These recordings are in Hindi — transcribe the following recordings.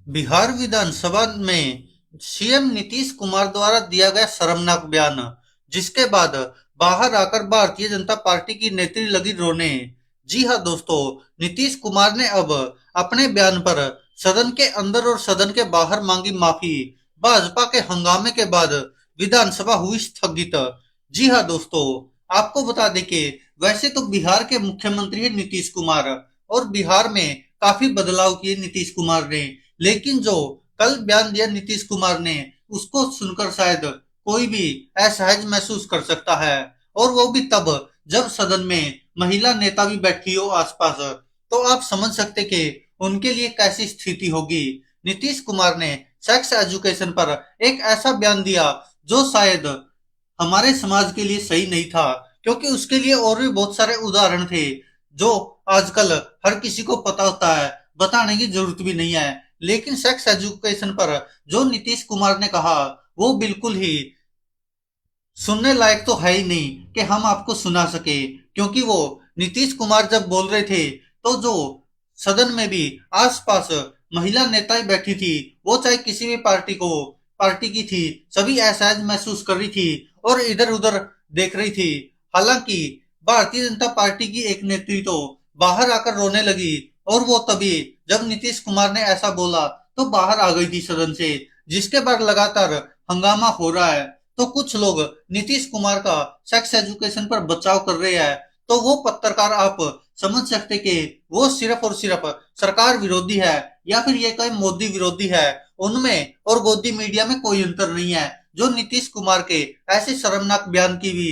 बिहार विधानसभा में सीएम नीतीश कुमार द्वारा दिया गया शर्मनाक बयान, जिसके बाद बाहर आकर भारतीय जनता पार्टी की नेत्री लगी रोने। जी हां दोस्तों, नीतीश कुमार ने अब अपने बयान पर सदन के अंदर और सदन के बाहर मांगी माफी। भाजपा के हंगामे के बाद विधानसभा हुई स्थगित। जी हां दोस्तों, आपको बता दें कि वैसे तो बिहार के मुख्यमंत्री है नीतीश कुमार, और बिहार में काफी बदलाव किए नीतीश कुमार ने। लेकिन जो कल बयान दिया नीतीश कुमार ने, उसको सुनकर शायद कोई भी असहज महसूस कर सकता है, और वो भी तब जब सदन में महिला नेता भी बैठी हो आसपास। तो आप समझ सकते कि उनके लिए कैसी स्थिति होगी। नीतीश कुमार ने सेक्स एजुकेशन पर एक ऐसा बयान दिया जो शायद हमारे समाज के लिए सही नहीं था, क्योंकि उसके लिए और भी बहुत सारे उदाहरण थे जो आजकल हर किसी को पता होता है, बताने की जरूरत भी नहीं है। लेकिन सेक्स एजुकेशन पर जो नीतीश कुमार ने कहा, वो बिल्कुल ही सुनने लायक तो है ही नहीं कि हम आपको सुना सके। क्योंकि वो नीतीश कुमार जब बोल रहे थे, तो जो सदन में भी आसपास महिला नेताएं बैठी थी, वो चाहे किसी भी पार्टी की थी, सभी असहज महसूस कर रही थी और इधर उधर देख रही थी। हालांकि भारतीय जनता पार्टी की एक नेत्री तो बाहर आकर रोने लगी, और वो तभी जब नीतीश कुमार ने ऐसा बोला तो बाहर आ गई थी सदन से। जिसके बाद लगातार हंगामा हो रहा है। तो कुछ लोग नीतीश कुमार का सेक्स एजुकेशन पर बचाव कर रहे हैं। तो वो पत्रकार आप समझ सकते कि वो सिर्फ और सिर्फ सरकार विरोधी है, या फिर ये कोई मोदी विरोधी है। उनमें और गोदी मीडिया में कोई अंतर नहीं है, जो नीतीश कुमार के ऐसे शर्मनाक बयान की भी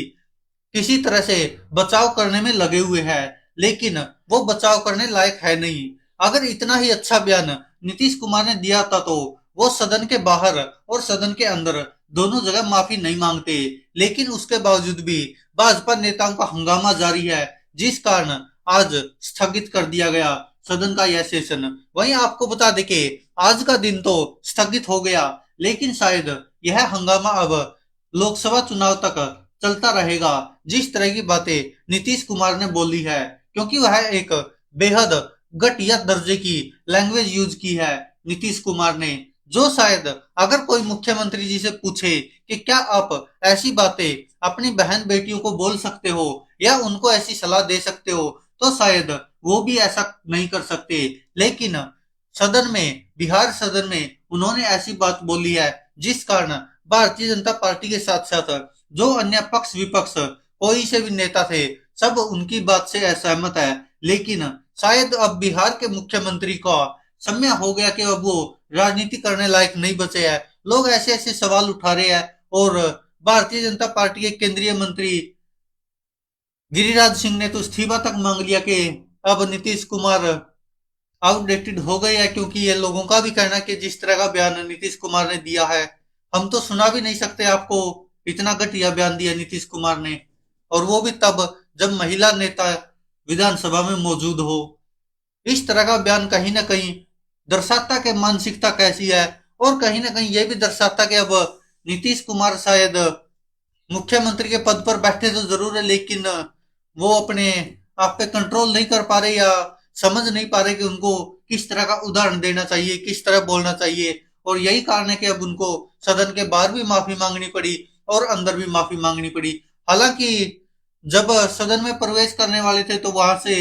किसी तरह से बचाव करने में लगे हुए हैं। लेकिन वो बचाव करने लायक है नहीं। अगर इतना ही अच्छा बयान नीतीश कुमार ने दिया था, तो वो सदन के बाहर और सदन के अंदर दोनों जगह माफी नहीं मांगते। लेकिन उसके बावजूद भी भाजपा नेताओं का हंगामा जारी है, जिस कारण आज स्थगित कर दिया गया सदन का यह सेशन। वहीं आपको बता दें कि आज का दिन तो स्थगित हो गया, लेकिन शायद यह हंगामा अब लोकसभा चुनाव तक चलता रहेगा। जिस तरह की बातें नीतीश कुमार ने बोली है, क्योंकि वह एक बेहद घटिया दर्जे की लैंग्वेज यूज की है नीतीश कुमार ने, जो शायद अगर कोई मुख्यमंत्री जी से पूछे कि क्या आप ऐसी बातें अपनी बहन बेटियों को बोल सकते हो या उनको ऐसी सलाह दे सकते हो, तो शायद वो भी ऐसा नहीं कर सकते। लेकिन सदन में, बिहार सदन में उन्होंने ऐसी बात बोली है, जिस कारण भारतीय जनता पार्टी के साथ साथ जो अन्य पक्ष विपक्ष कोई से भी नेता थे, सब उनकी बात से असहमत है। लेकिन शायद अब बिहार के मुख्यमंत्री का समय हो गया कि अब वो राजनीति करने लायक नहीं बचे हैं। लोग ऐसे ऐसे सवाल उठा रहे हैं, और भारतीय जनता पार्टी के केंद्रीय मंत्री गिरिराज सिंह ने तो इस्तीफा तक मांग लिया कि अब नीतीश कुमार आउटडेटेड हो गए हैं। क्योंकि ये लोगों का भी कहना है कि जिस तरह का बयान नीतीश कुमार ने दिया है, हम तो सुना भी नहीं सकते आपको। इतना घटिया बयान दिया नीतीश कुमार ने, और वो भी तब जब महिला नेता विधानसभा में मौजूद हो। इस तरह का बयान कहीं ना कहीं दर्शाता कि मानसिकता कैसी है, और कहीं ना कहीं ये भी दर्शाता कि अब नीतीश कुमार शायद मुख्यमंत्री के पद पर बैठे तो जरूर है, लेकिन वो अपने आप पे कंट्रोल नहीं कर पा रहे, या समझ नहीं पा रहे कि उनको किस तरह का उदाहरण देना चाहिए, किस तरह बोलना चाहिए। और यही कारण है कि अब उनको सदन के बाहर भी माफी मांगनी पड़ी और अंदर भी माफी मांगनी पड़ी। हालांकि जब सदन में प्रवेश करने वाले थे, तो वहां से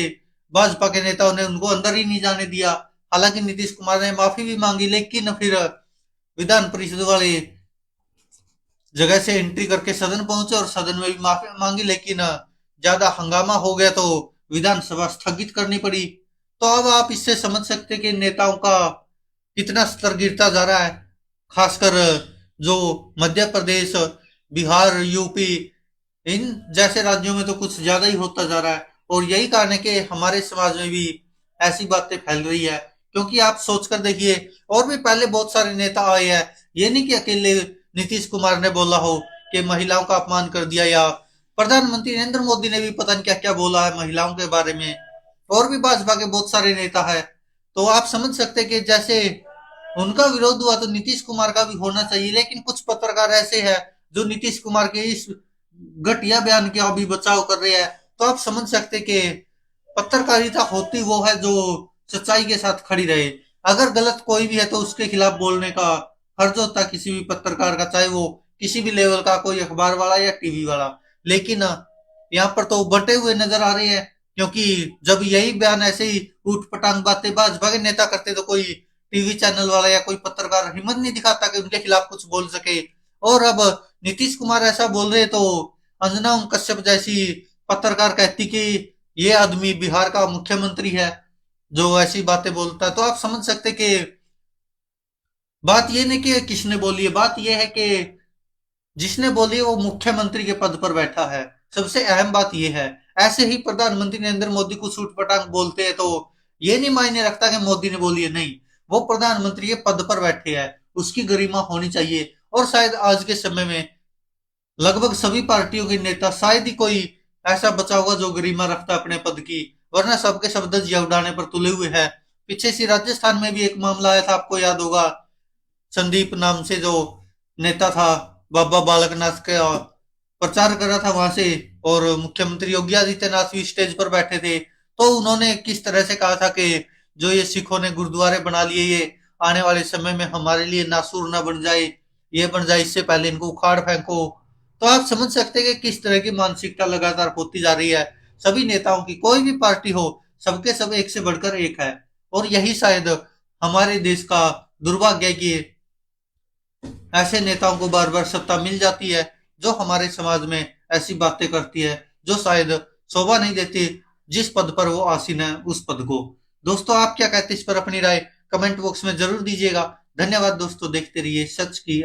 भाजपा के नेताओं ने उनको अंदर ही नहीं जाने दिया। हालांकि नीतीश कुमार ने माफी भी मांगी, लेकिन फिर विधान परिषद वाले जगह से एंट्री करके सदन पहुंचे और सदन में भी माफी मांगी। लेकिन ज्यादा हंगामा हो गया, तो विधानसभा स्थगित करनी पड़ी। तो अब आप इससे समझ सकते हैं कि नेताओं का कितना स्तर गिरता जा रहा है। खासकर जो मध्य प्रदेश, बिहार, यूपी, इन जैसे राज्यों में तो कुछ ज्यादा ही होता जा रहा है। और यही कारण है कि हमारे समाज में भी ऐसी बातें फैल रही है। क्योंकि आप सोचकर देखिए, और भी पहले बहुत सारे नेता आए हैं। ये नहीं कि अकेले नीतीश कुमार ने बोला हो कि महिलाओं का अपमान कर दिया, या प्रधानमंत्री नरेंद्र मोदी ने भी पता नहीं क्या क्या बोला है महिलाओं के बारे में। और भी भाजपा के बहुत सारे नेता है। तो आप समझ सकते हैं कि जैसे उनका विरोध हुआ, तो नीतीश कुमार का भी होना चाहिए। लेकिन कुछ पत्रकार ऐसे हैं जो नीतीश कुमार के इस घटिया बयान का भी बचाव कर रहे हैं। तो आप समझ सकते कि पत्रकारिता होती वो है जो सच्चाई के साथ खड़ी रहे। अगर गलत कोई भी है तो उसके खिलाफ बोलने का फर्ज होता है किसी भी पत्रकार का, चाहे वो किसी भी लेवल का कोई अखबार वाला या टीवी वाला। लेकिन यहाँ पर तो बटे हुए नजर आ रहे हैं, क्योंकि जब यही बयान ऐसे ही ऊट पटांग बातें भागे नेता करते तो कोई टीवी चैनल वाला या कोई पत्रकार हिम्मत नहीं दिखाता कि उनके खिलाफ कुछ बोल सके। और अब नीतीश कुमार ऐसा बोल रहे तो अंजना ओम कश्यप जैसी पत्रकार कहती कि ये आदमी बिहार का मुख्यमंत्री है जो ऐसी बातें बोलता है। तो आप समझ सकते कि बात ये नहीं कि किसने बोली है, बात ये है कि जिसने बोली है वो मुख्यमंत्री के पद पर बैठा है। सबसे अहम बात यह है। ऐसे ही प्रधानमंत्री नरेंद्र मोदी कुछ उठपटांग बोलते हैं तो ये नहीं मायने रखता कि मोदी ने बोली है, नहीं, वो प्रधानमंत्री के पद पर बैठे हैं, उसकी गरिमा होनी चाहिए। और शायद आज के समय में लगभग सभी पार्टियों के नेता, शायद ही कोई ऐसा बचा होगा जो गरिमा रखता है अपने पद की, वरना सबके शब्द जिया उड़ाने पर तुले हुए हैं। पीछे से राजस्थान में भी एक मामला आया था, आपको याद होगा, संदीप नाम से जो नेता था, बाबा बालकनाथ का प्रचार कर रहा था वहां से, और मुख्यमंत्री योगी आदित्यनाथ भी स्टेज पर बैठे थे। तो उन्होंने किस तरह से कहा था कि जो ये सिखों ने गुरुद्वारे बना लिए, ये आने वाले समय में हमारे लिए नासूर ना बन जाए, ये बन जाए, इससे पहले इनको उखाड़ फेंको। तो आप समझ सकते हैं कि किस तरह की मानसिकता लगातार होती जा रही है सभी नेताओं की। कोई भी पार्टी हो, सबके सब एक से बढ़कर एक है। और यही शायद हमारे देश का दुर्भाग्य है कि ऐसे नेताओं को बार बार सत्ता मिल जाती है जो हमारे समाज में ऐसी बातें करती है जो शायद शोभा नहीं देती जिस पद पर वो आसीन है उस पद को। दोस्तों, आप क्या कहते हैं इस पर अपनी राय कमेंट बॉक्स में जरूर दीजिएगा। धन्यवाद दोस्तों, देखते रहिए सच की